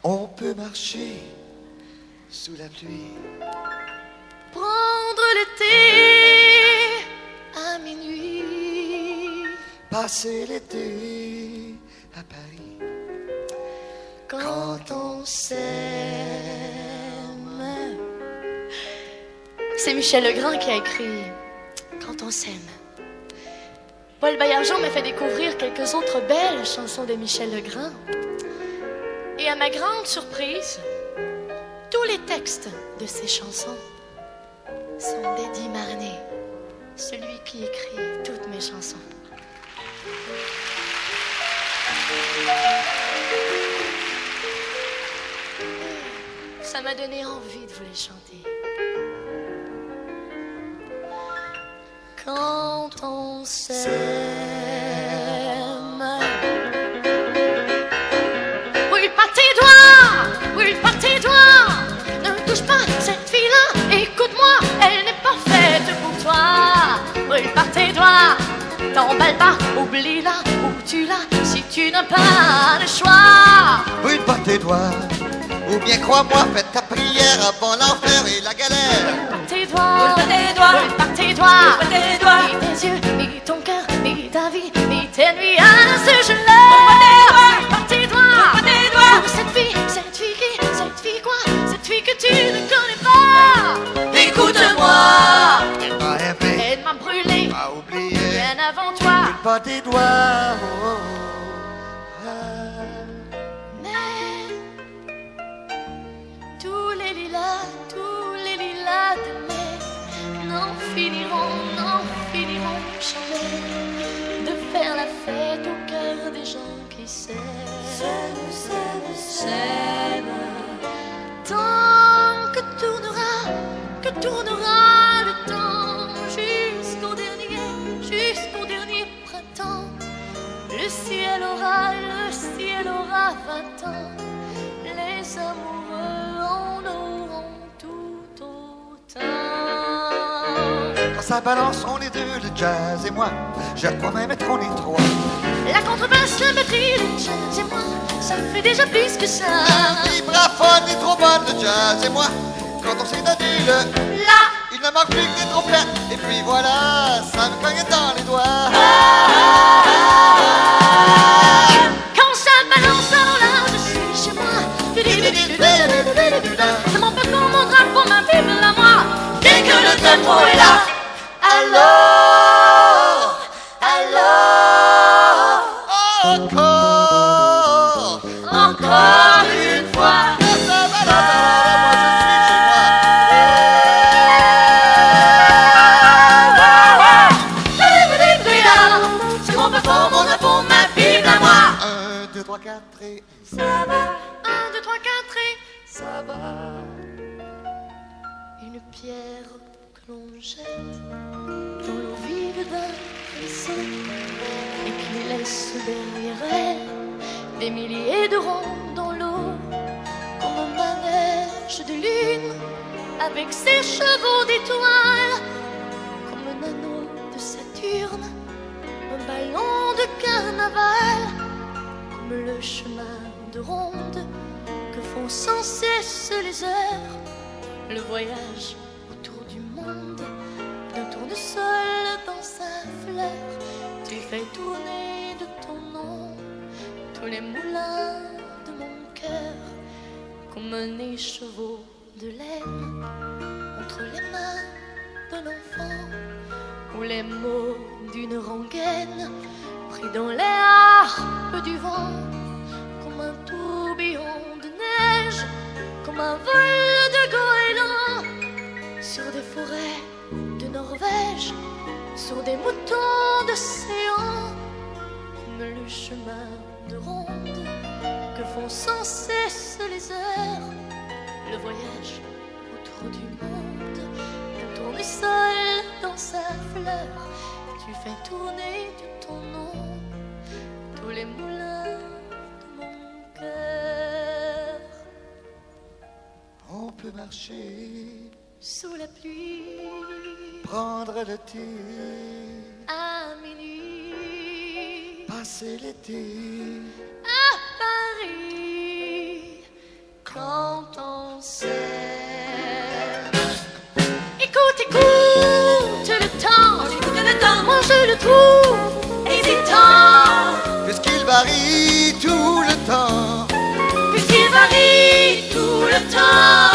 On peut marcher sous la pluie, prendre le thé à minuit, passer l'été à Paris. quand on s'aime. C'est Michel Legrand qui a écrit Quand on s'aime. Paul Baillargeon m'a fait découvrir quelques autres belles chansons de Michel Legrand. Et à ma grande surprise, tous les textes de ces chansons sont d'Eddie Marnay, celui qui écrit toutes mes chansons. Ça m'a donné envie de vous les chanter. Quand on s'aime. Brûle pas tes doigts, brûle pas tes doigts. Ne touche pas cette fille-là, écoute-moi, elle n'est pas faite pour toi. Brûle pas tes doigts, t'emballe pas, oublie-la, ou tue-la si tu n'as pas le choix. Brûle pas tes doigts, ou bien crois-moi, fais ta prière avant l'enfer et la galère. Brûle pas tes doigts, brûle pas tes doigts, brûle pas tes doigts, brûle pas tes doigts. Mets tes yeux, mets ton cœur, mets ta vie, mets tes nuits à ce jeu-là. Brûle pas tes doigts, brûle pas tes doigts. Pour cette fille qui, cette fille quoi, cette fille que tu ne connais pas. Écoute-moi, Elle m'a aimé, elle m'a brûlé, m'a oublié. bien avant toi. Brûle pas tes doigts, oh, oh, oh. Mais tous les lilas de mai n'en finiront jamais de faire la fête au cœur des gens qui s'aiment. Tant que tournera le temps jusqu'au dernier printemps. Le ciel aura 20 ans. Les amoureux en auront tout autant. Quand ça balance, on est deux, le jazz et moi. Je crois même être on est trois. La contrebasse, la batterie, le jazz et moi, ça fait déjà plus que ça. La vibraphone est trop bonne, le jazz et moi. Quand on s'est donné le Là, il ne manque plus que des trompettes. Et puis voilà, ça me cogne dans les doigts. quand ça balance, alors là, je suis chez moi. C'est mon peuple, mon drapeau, ma Bible à moi. Dès que le tempo est là, alors, encore une fois. C'est mon peuple, mon drapeau, ma Bible à moi. 1, 2, 3, 4 et Ça va, 1, 2, 3, 4 et ça va. une pierre que l'on jette dans l'eau vive d'un ruisseau et qui laisse derrière elle des milliers de ronds dans l'eau, comme un manège de lune avec ses chevaux d'étoiles, comme un anneau de Saturne, un ballon de carnaval, comme le chemin de ronde que font sans cesse les heures. Le voyage autour du monde d'un tournesol dans sa fleur. Tu fais tourner de ton nom tous les moulins de mon cœur, comme un écheveau de laine entre les mains d'un enfant, ou les mots d'une rengaine pris dans les harpes du vent, comme un tourbillon de neige, comme un vol de goéland sur des forêts de Norvège, sur des moutons d'océan, comme le chemin de ronde que font sans cesse les heures. Le voyage autour du monde d'un tournesol dans sa fleur. Tu fais tourner de ton nom tous les moulins de mon cœur. On peut marcher Sous la pluie, prendre le thé, à minuit, passer l'été. à Paris, quand on s'aime. Écoute, écoute le temps, moi je le trouve hésitant, puisqu'il varie tout le temps. puisqu'il varie tout le temps.